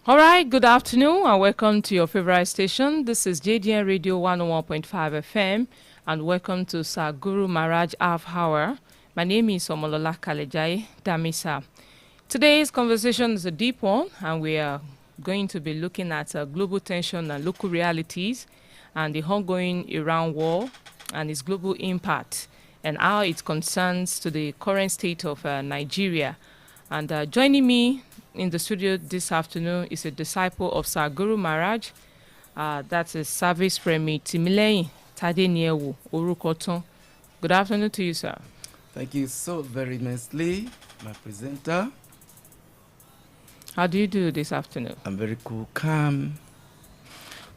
All right, good afternoon and welcome to your favorite station. This is JDN Radio 101.5 FM and welcome to Sir Guru Maharaj Half Hour. My name is Omolola Kalejai Damisa. Today's conversation is a deep one and we are going to be looking at global tension and local realities and the ongoing Iran war and its global impact and how it concerns to the current state of Nigeria. And joining me in the studio this afternoon is a disciple of Sir Guru Maharaj. That is Service Premi Timileyin Tadeniewu Orukoton. Good afternoon to you, sir. Thank you so very nicely, my presenter. How do you do this afternoon? I'm very cool, calm.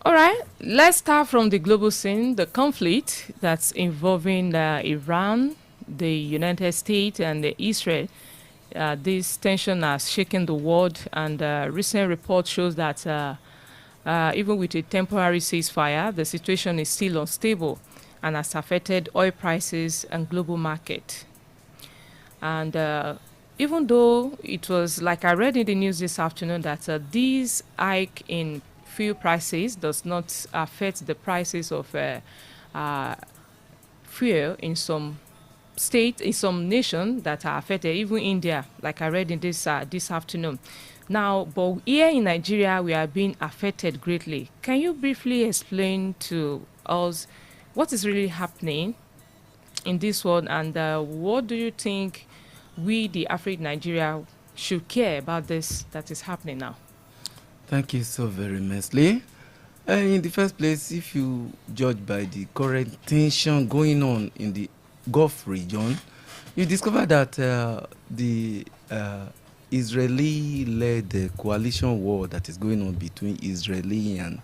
All right, let's start from the global scene, the conflict that's involving Iran, the United States, and Israel. This tension has shaken the world, and recent report shows that even with a temporary ceasefire, the situation is still unstable and has affected oil prices and global market. And even though it was, like I read in the news this afternoon, that this hike in fuel prices does not affect the prices of fuel in some states, in some nations that are affected, even India, like I read in this afternoon. Now, but here in Nigeria, we are being affected greatly. Can you briefly explain to us what is really happening in this world, and what do you think we, the African Nigeria, should care about this that is happening now? Thank you so very nicely. In the first place, if you judge by the current tension going on in the Gulf region, you discover that the Israeli-led coalition war that is going on between Israeli and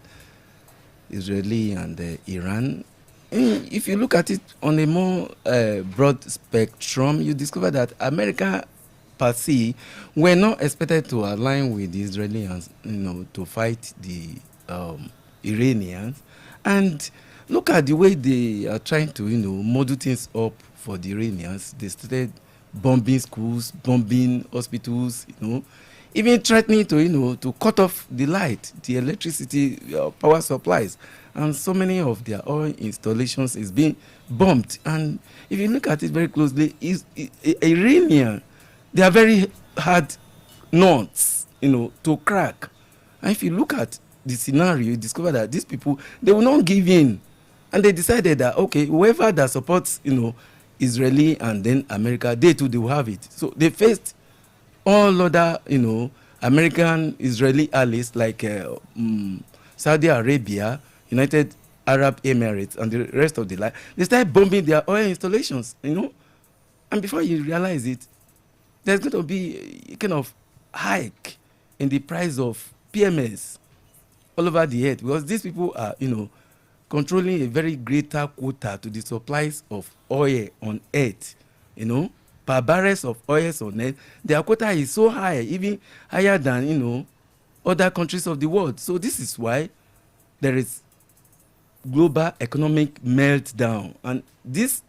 Iran. If you look at it on a more broad spectrum, you discover that America per se were not expected to align with the Israelis, to fight the Iranians. And look at the way they are trying to, model things up for the Iranians. They started bombing schools, bombing hospitals, even threatening to cut off the light, the electricity, power supplies. And so many of their oil installations is being bombed. And if you look at it very closely, Iranian, they are very hard nuts, to crack. And if you look at the scenario, you discover that these people, they will not give in. And they decided that, okay, whoever that supports, Israeli and then America, they too, they will have it. So they faced all other, American, Israeli allies like Saudi Arabia, United Arab Emirates, and the rest of the land. They started bombing their oil installations, And before you realize it, there's going to be a kind of hike in the price of PMS all over the earth, because these people are, controlling a very greater quota to the supplies of oil on earth, per barrels of oil on earth. Their quota is so high, even higher than, other countries of the world. So this is why there is global economic meltdown, and this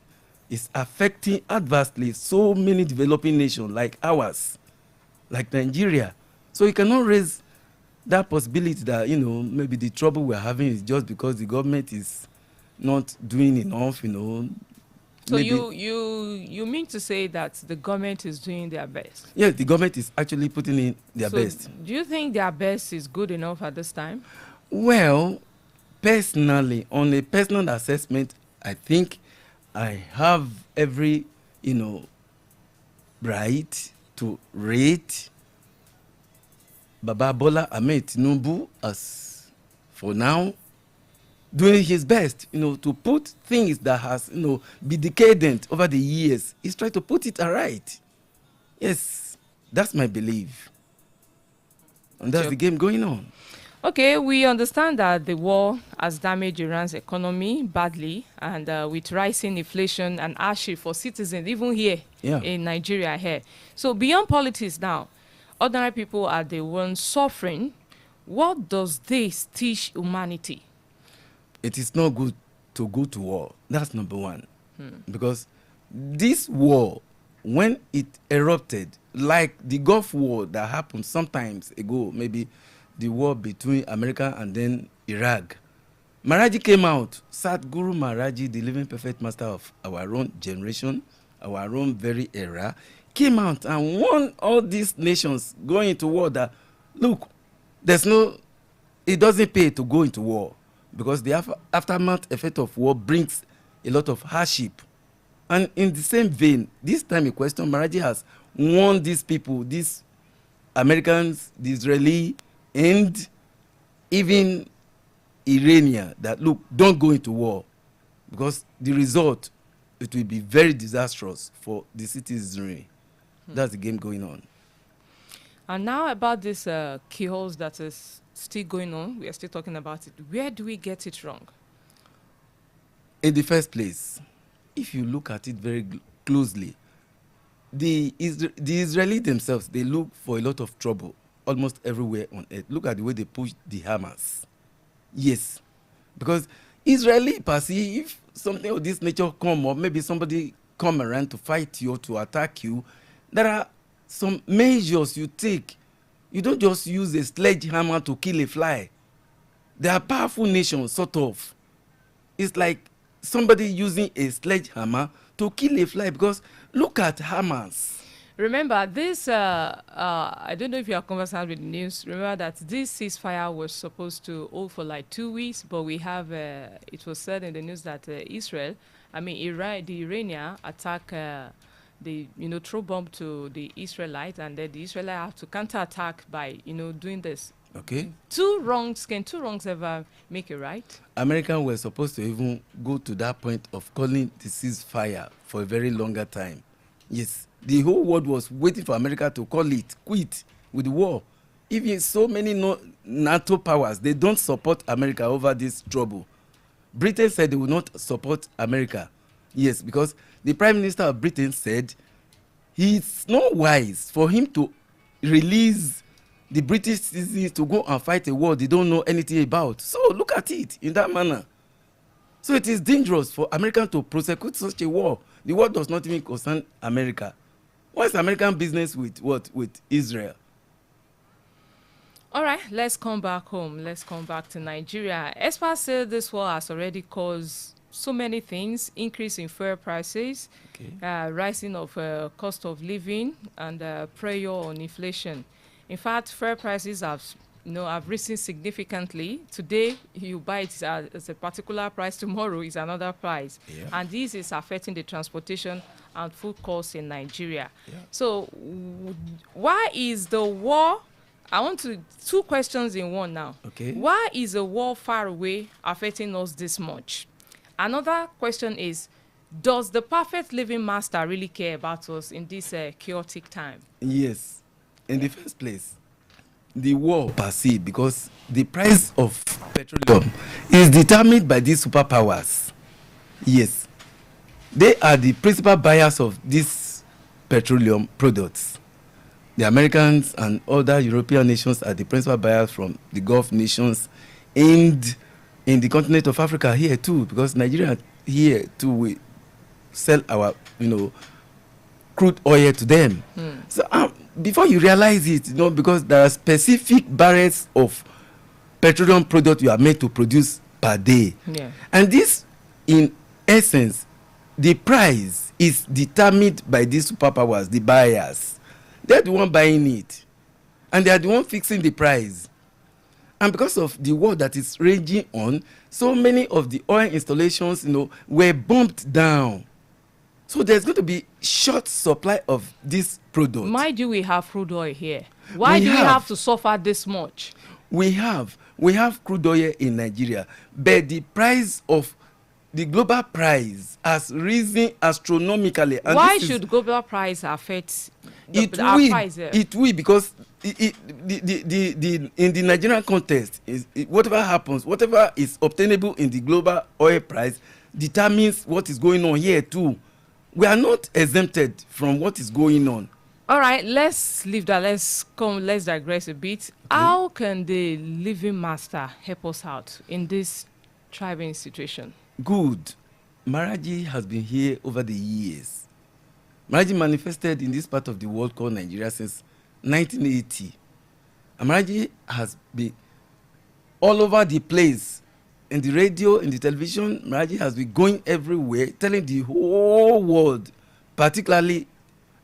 is affecting adversely so many developing nations like ours, like Nigeria. So you cannot raise that possibility that, maybe the trouble we're having is just because the government is not doing enough, So you mean to say that the government is doing their best? Yes, the government is actually putting in their best. Do you think their best is good enough at this time? Well, personally, on a personal assessment, I think I have every, right to rate Baba Bola Ahmed Tinubu as, for now, doing his best, to put things that has, been decadent over the years. He's trying to put it right. Yes, that's my belief. And that's the game going on. Okay, we understand that the war has damaged Iran's economy badly, and with rising inflation and hardship for citizens, even here in Nigeria here. So beyond politics now, ordinary people are the ones suffering. What does this teach humanity? It is not good to go to war. That's number one. Because this war, when it erupted, like the Gulf War that happened sometimes ago, maybe the war between America and then Iraq, Maharaj Ji came out, sat Guru Maharaj Ji, the living perfect master of our own generation, our own very era, came out and warned all these nations going into war that, look, it doesn't pay to go into war because the aftermath effect of war brings a lot of hardship. And in the same vein, this time in question, Maharaj Ji has warned these people, these Americans, the Israeli, and even Iranian, that look, don't go into war because the result, it will be very disastrous for the citizenry. That's the game going on. And now about this keyholes that is still going on, we are still talking about it. Where do we get it wrong? In the first place, if you look at it very closely, the Israelis themselves, they look for a lot of trouble almost everywhere on earth. Look at the way they push the Hamas. Yes, because Israeli perceive if something of this nature come, or maybe somebody come around to fight you or to attack you, there are some measures you take. You don't just use a sledgehammer to kill a fly. They are powerful nations, sort of. It's like somebody using a sledgehammer to kill a fly, because look at Hamas. Remember this, I don't know if you are conversant with the news. Remember that this ceasefire was supposed to hold for like 2 weeks, but we have, it was said in the news that Iran, the Iranian attack, throw bomb to the Israelites, and then the Israelites have to counterattack by, doing this. Okay. Can two wrongs ever make it right? Americans were supposed to even go to that point of calling the ceasefire for a very longer time. Yes, the whole world was waiting for America to call it quit with the war. Even so many NATO powers, they don't support America over this trouble. Britain said they will not support America. Yes, because the Prime Minister of Britain said it's not wise for him to release the British citizens to go and fight a war they don't know anything about. So look at it in that manner. So it is dangerous for America to prosecute such a war. The war does not even concern America. What's American business with what? With Israel? All right, let's come back home. Let's come back to Nigeria. Experts say this war has already caused so many things: increase in fuel prices, rising of cost of living, and pressure on inflation. In fact, fuel prices have risen significantly. Today, you buy it as a particular price. Tomorrow is another price. Yeah. And this is affecting the transportation and food costs in Nigeria. Yeah. So why is the war, two questions in one now. Okay. Why is the war far away affecting us this much? Another question is, does the perfect living master really care about us in this chaotic time? Yes. In the first place, the war per se, because the price of petroleum is determined by these superpowers. Yes, they are the principal buyers of these petroleum products. The Americans and other European nations are the principal buyers from the Gulf nations, and in the continent of Africa here too, because Nigeria here too, we sell our crude oil to them. So before you realize it, because there are specific barrels of petroleum product you are made to produce per day. Yeah. And this, in essence, the price is determined by these superpowers, the buyers. They're the one buying it. And they are the one fixing the price. And because of the war that is raging on, so many of the oil installations, were bumped down. So there's going to be short supply of this product. Why do we have crude oil here? Why do we have to suffer this much? We have crude oil in Nigeria, but the price of the global price has risen astronomically. And why should global price affect our price? It will, because in the Nigerian context, whatever happens, whatever is obtainable in the global oil price determines what is going on here too. We are not exempted from what is going on. All right, let's leave that. Let's digress a bit. How can the living master help us out in this thriving situation? Good. Maharaj Ji has been here over the years. Maharaj Ji manifested in this part of the world called Nigeria since 1980. Maharaj has been all over the place, in the radio, in the television. Maharaj has been going everywhere, telling the whole world, particularly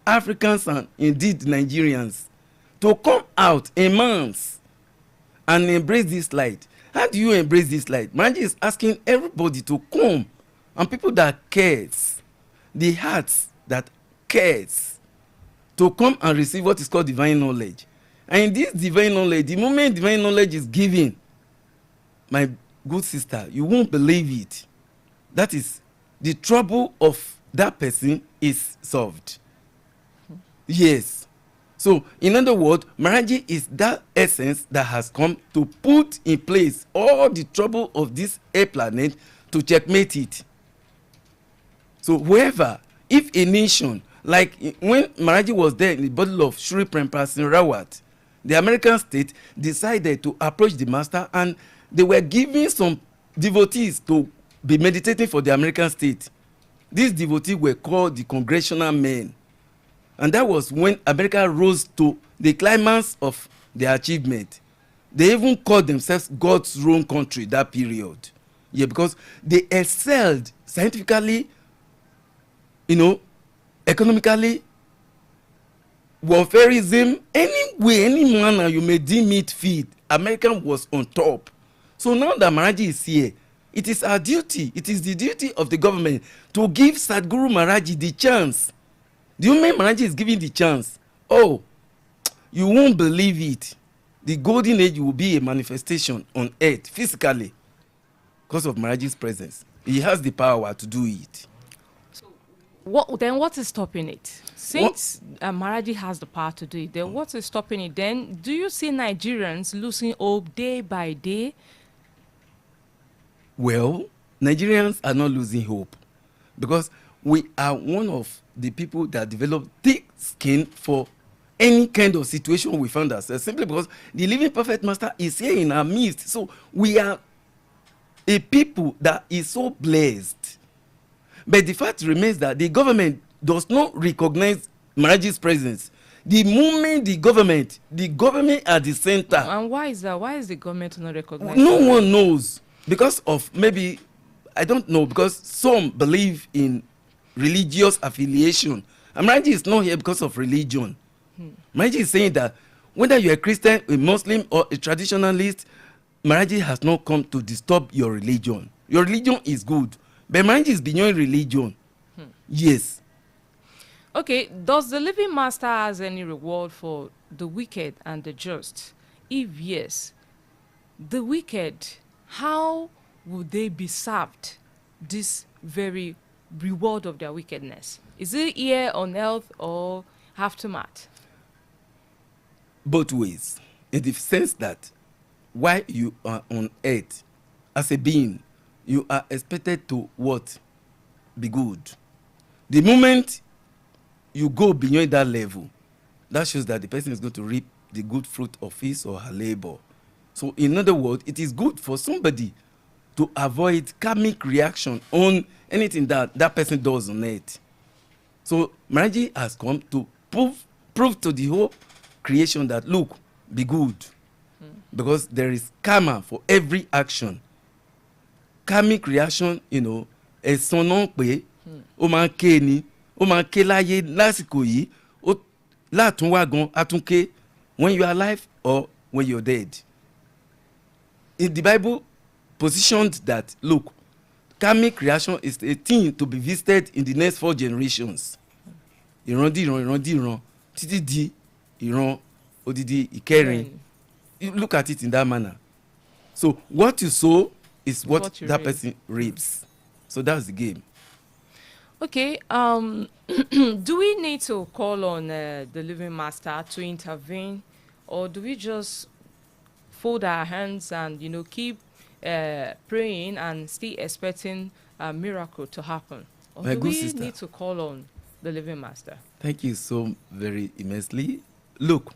Africans and indeed Nigerians, to come out in mass and embrace this light. How do you embrace this light? Maharaj is asking everybody to come, and people that cares, the hearts that cares, to come and receive what is called divine knowledge. And in this divine knowledge, the moment divine knowledge is given, my good sister, you won't believe it. That is, the trouble of that person is solved. Yes. So, in other words, Maharaj is that essence that has come to put in place all the trouble of this air planet to checkmate it. So, whoever, if a nation, like when Maharaj was there in the battle of Shri Prempa Singh Rawat, the American state decided to approach the master, and they were giving some devotees to be meditating for the American state. These devotees were called the Congressional Men. And that was when America rose to the climax of their achievement. They even called themselves God's own country that period. Yeah, because they excelled scientifically, economically, warfareism, any way, any manner you may deem it fit, America was on top. So now that Maharaj is here, it is our duty, it is the duty of the government to give Sadhguru Maharaj Ji the chance. The moment Maharaj is giving the chance, oh, you won't believe it. The golden age will be a manifestation on earth physically because of Maharaj's presence. He has the power to do it. What is stopping it? Since Maharaj has the power to do it, then what is stopping it? Then do you see Nigerians losing hope day by day? Well, Nigerians are not losing hope because we are one of the people that develop thick skin for any kind of situation we found ourselves, simply because the living perfect master is here in our midst. So we are a people that is so blessed. But the fact remains that the government does not recognize Maharaj's presence. The moment the government at the center. And why is that? Why is the government not recognizing? No one knows. Because of maybe, I don't know, because some believe in religious affiliation. And Maharaj is not here because of religion. Maharaj is saying that whether you're a Christian, a Muslim, or a traditionalist, Maharaj has not come to disturb your religion. Your religion is good. But Maharaj is beyond religion. Yes. Okay, does the living master has any reward for the wicked and the just? If yes, the wicked, how would they be served this very reward of their wickedness? Is it here on earth or aftermath? Both ways. In the sense that while you are on earth as a being, you are expected to what? Be good. The moment you go beyond that level, that shows that the person is going to reap the good fruit of his or her labor. So in other words, it is good for somebody to avoid karmic reaction on anything that that person does on earth. So Maharaj has come to prove to the whole creation that, look, be good. Because there is karma for every action. Karmic reaction, ẹ̀san náà pé ó máa ń ké ni, ó máa ń ké láyé lásìkò yìí, ó látúnwá gan atúnké when you are alive or when you are dead. In the Bible positioned that, look, karmic reaction is a thing to be visited in the next 4 generations. Ìran títí di ìran odidi ìkẹrin. You look at it in that manner. So what you sow is what that reap. Person reaps. So that's the game. Okay. Do we need to call on the living master to intervene, or do we just fold our hands and keep praying and still expecting a miracle to happen? Or do we need to call on the living master? Thank you so very immensely. Look,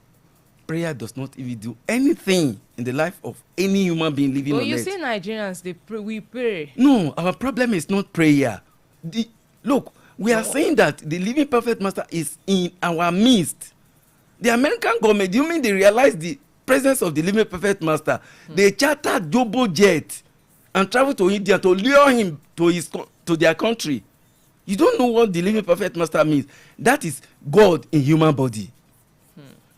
prayer does not even do anything in the life of any human being living on earth. But you see Nigerians, we pray. No, our problem is not prayer. Look, we are saying that the living perfect master is in our midst. The American government, do you mean they realize the presence of the living perfect master, they chartered double jet and traveled to India to lure him to their country. You don't know what the living perfect master means. That is God in human body.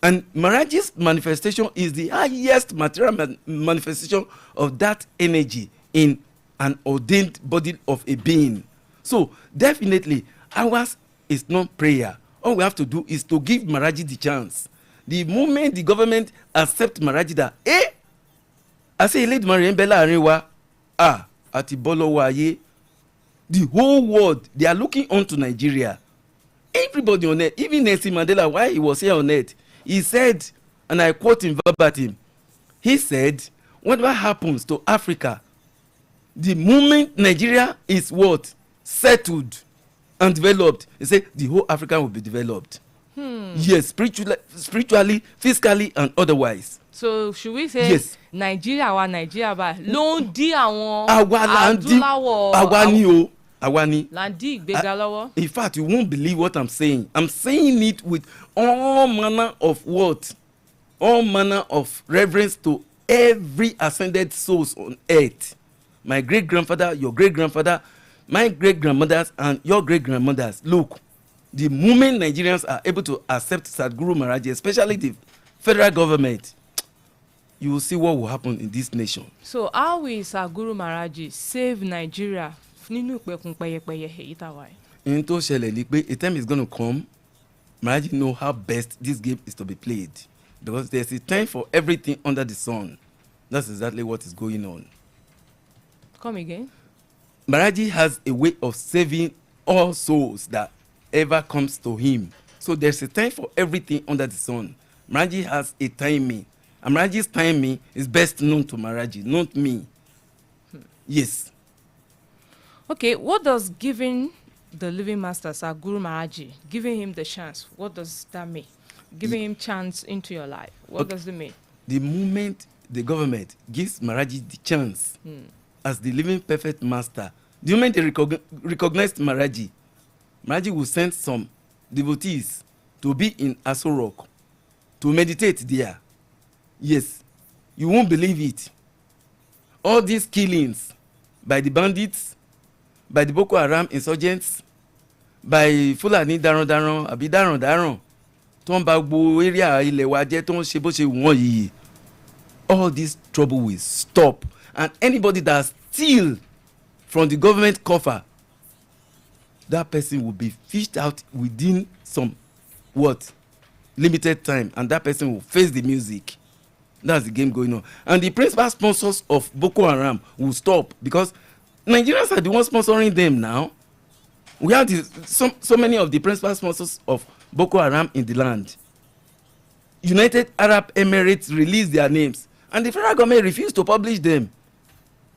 And Maharaj's manifestation is the highest material manifestation of that energy in an ordained body of a being. So definitely ours is not prayer. All we have to do is to give Maharaj the chance. The moment the government accept Maharaj that, I say lead Mariam Bella Arewa, ati bolowo aye, the whole world, they are looking on to Nigeria. Everybody on earth, even Nelson Mandela, while he was here on earth, he said, and I quote him verbatim, he said, whatever happens to Africa, the moment Nigeria is what? Settled and developed, he said the whole Africa will be developed. Yes, spiritually, physically, and otherwise. So should we say yes. Nigeria ba ló ń dí àwọn adúláwọ̀ àwa ni là ń dí ìgbéga lọ́wọ́. In fact, you won't believe what I'm saying. I'm saying it with all manner of what? All manner of reverence to every ascended souls on earth. My great-grandfather, your great-grandfather, my great-grandmothers, and your great-grandmothers. Look, the moment Nigerians are able to accept Guru Maharaj Ji, especially the federal government, you will see what will happen in this nation. So how will Guru Maharaj Ji save Nigeria nínú ìpẹ̀kun pẹyẹpẹyẹ èyí tá wà yìí? In tó ṣẹlẹ̀ ni pé a time is going to come, Maharaj Ji know how best this game is to be played, because there's a time for everything under the sun. That's exactly what is going on. Come again. Maharaj Ji has a way of saving all souls that ever comes to him. So there's a time for everything under the sun. Maharaj Ji has a timing. And Maharaj Ji's timing is best known to Maharaj Ji, not me. Yes. Okay, what does giving the living master Guru Maharaj Ji, giving him the chance, what does that mean? Giving him chance into your life, what does it mean? The moment the government gives Maharaj Ji the chance as the living perfect master, the moment they recognize Maharaj Ji, Maharaj Ji will send some devotees to be in Aso Rock to meditate there. Yes, you won't believe it. All these killings by the bandits, by the Boko Haram insurgents, by Fulani daran-daran àbí daran-daran tó ń ba gbogbo area ilẹ̀ wa jẹ́ tó ń ṣe bó ṣe wọ́n yìí, all this trouble will stop, and anybody that steal from the government coffer, that person will be fished out within some limited time, and that person will face the music. That's the game going on. And the principal sponsors of Boko Haram will stop, because Nigerians are the ones sponsoring them now. We have so many of the principal sponsors of Boko Haram in the land. United Arab Emirates released their names, and the federal government refused to publish them.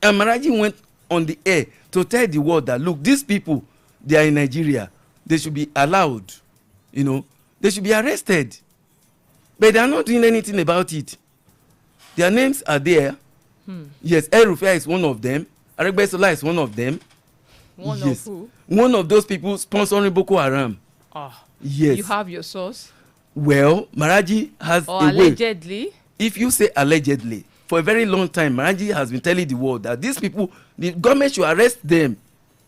And Maharaj Ji went on the air to tell the world that, look, these people, they are in Nigeria. They should be allowed, they should be arrested. But they are not doing anything about it. Their names are there. Yes, El Rufai is one of them. Aregbesola is one of them. One of who? One of those people sponsoring Boko Haram. Yes. You have your source? Well, Maharaj Ji has or a allegedly? way. If you say allegedly, for a very long time, Maharaj Ji has been telling the world that these people, the government should arrest them.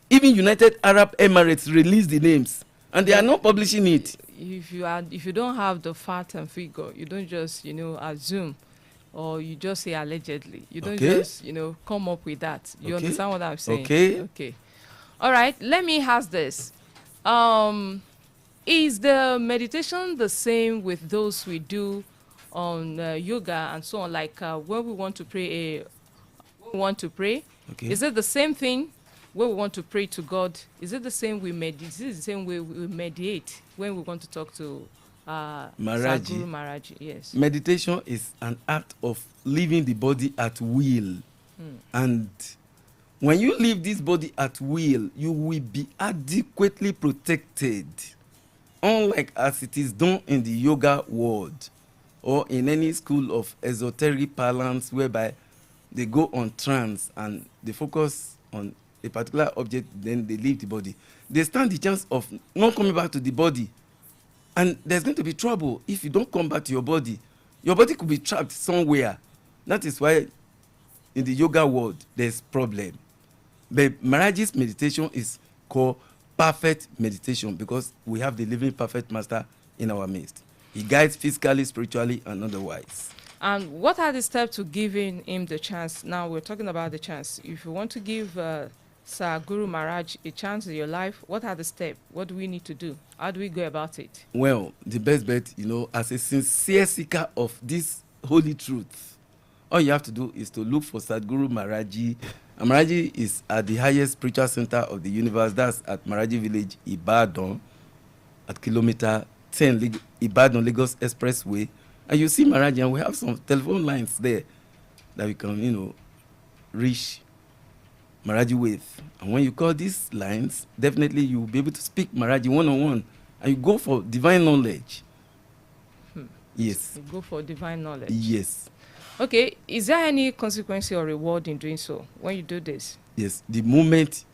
Even United Arab Emirates released the names, and they are not publishing it. If you don't have the fact and figure, you don't just assume, or you just say allegedly. You don't just come up with that. You understand what I'm saying? Okay. All right. Let me ask this: is the meditation the same with those we do on yoga and so on? Like when we want to pray, is it the same thing? When we want to pray to God, is it the same we meditate? Is it the same way we meditate when we want to talk to Guru Maharaj Ji? Yes. Meditation is an act of leaving the body at will. And when you leave this body at will, you will be adequately protected. Unlike as it is done in the yoga world or in any school of esoteric parlance, whereby they go on trance and they focus on a particular object, then they leave the body. They stand the chance of not coming back to the body. And there's going to be trouble if you don't come back to your body. Your body could be trapped somewhere. That is why in the yoga world there's problem. But Maharaj's meditation is called perfect meditation because we have the living perfect master in our midst. He guides physically, spiritually, and otherwise. And what are the steps to giving him the chance? Now we're talking about the chance. If you want to give Sir Guru Maharaj a chance in your life, what are the steps? What do we need to do? How do we go about it? Well, the best bet, as a sincere seeker of this holy truth, all you have to do is to look for Sadhguru Maharaj Ji. Maharaj Ji is at the highest spiritual center of the universe. That's at Maharaj Ji Village, Ibadan, at kilometer 10, Ibadan Lagos Expressway. And you see Maharaj Ji, and we have some telephone lines there that we can, reach Maharaj Ji with. And when you call these lines, definitely you will be able to speak Maharaj Ji one-on-one. And you go for divine knowledge. Yes. You go for divine knowledge. Yes. Okay, is there any consequence or reward in doing so when you do this? Yes, the moment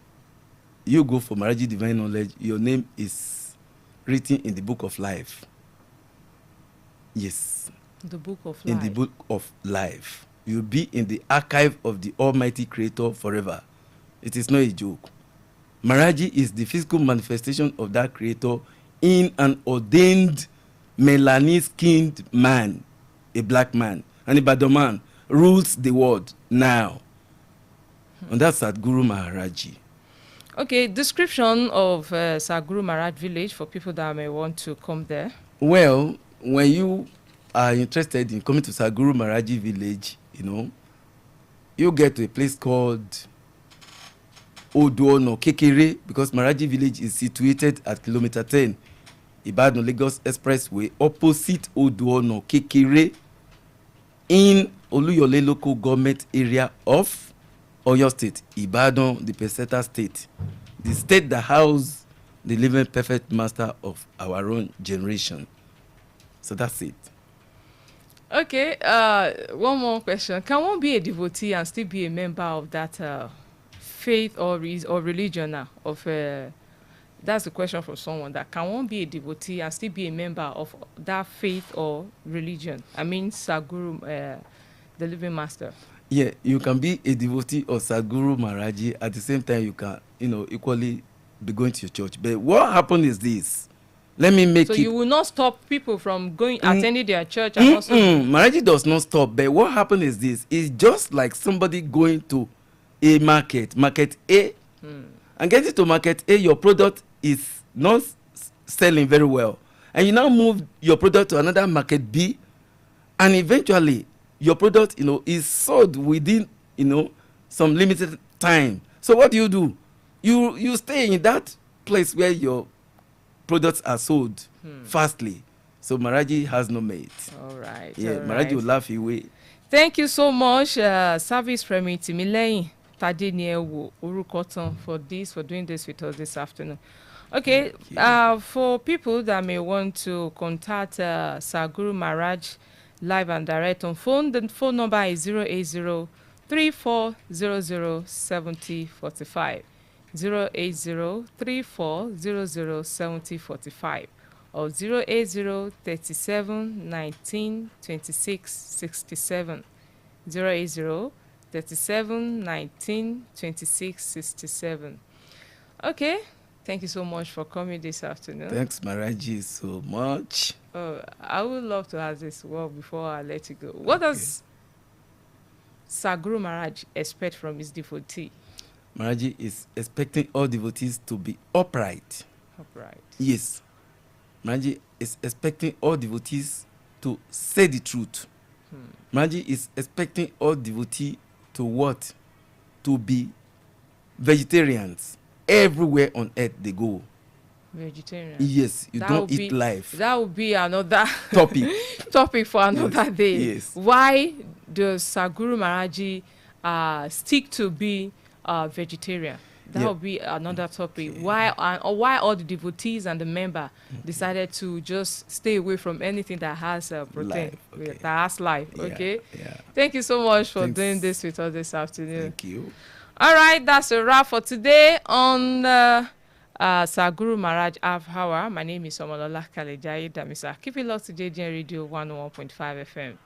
you go for Maharaj Ji divine knowledge, your name is written in the book of life. Yes. The book of life. In the book of life. You'll be in the archive of the Almighty Creator forever. It is not a joke. Maharaj Ji is the physical manifestation of that Creator in an ordained melanin-skinned man, a black man. And Ibadan man rules the world now. And that's at Guru Maharaj Ji. Okay, description of Sir Guru Maharaj village for people that may want to come there. Well, when you are interested in coming to Sir Guru Maharaj Ji village, you get to a place called Oduono Kekere, because Maharaj Ji village is situated at kilometer 10, Ibadan Lagos Expressway, opposite Oduono Kekere, in Oluyole local government area of Oyo State, Ibadan, the Peseta State, the state that houses the living perfect master of our own generation. So that's it. Okay, one more question. Can one be a devotee and still be a member of that faith or religion of that's a question from someone. That can one be a devotee and still be a member of that faith or religion? I mean, Sir Guru, the living master. Yeah, you can be a devotee of Sadhguru Maharaj Ji. At the same time, you can, equally be going to your church. But what happened is this. Let me make so it. So you will not stop people from attending their church and also. Maharaj Ji does not stop. But what happened is this. It's just like somebody going to a market A, and getting to market A, your product is not selling very well. And you now move your product to another market B, and eventually your product, is sold within, some limited time. So what do? You stay in that place where your products are sold fastly. So Maharaj Ji has no mate. All right. Yeah, Maharaj Ji will laugh away. Thank you so much, Service Premier Timileyin Tadeniewo Urukoton, for doing this with us this afternoon. Okay, for people that may want to contact Sir Guru Maharaj live and direct on phone, the phone number is 080-3400-7045, 080-3400-7045, or 080-37-19-26-67, 080-37-19-26-67. Okay, thank you so much for coming this afternoon. Thanks, Maharaj Ji, so much. I would love to ask this before I let you go. What does Sir Guru Maharaj expect from his devotee? Maharaj Ji is expecting all devotees to be upright. Upright. Yes. Maharaj Ji is expecting all devotees to say the truth. Maharaj Ji is expecting all devotees to what? To be vegetarians. Everywhere on earth they go. Vegetarian. Yes, you don't eat life. That would be another topic for another day. Yes. Why does Sir Guru Maharaj Ji stick to be vegetarian? That would be another topic. Okay. Why all the devotees and the member decided to just stay away from anything that has protein, that has life. Okay. Yeah. Thank you so much for doing this with us this afternoon. Thank you. All right, that's a wrap for today on Sir Guru Maharaj Hour. My name is Omolola Kalejai Damisa. Keep it locked to JGN Radio 101.5 FM.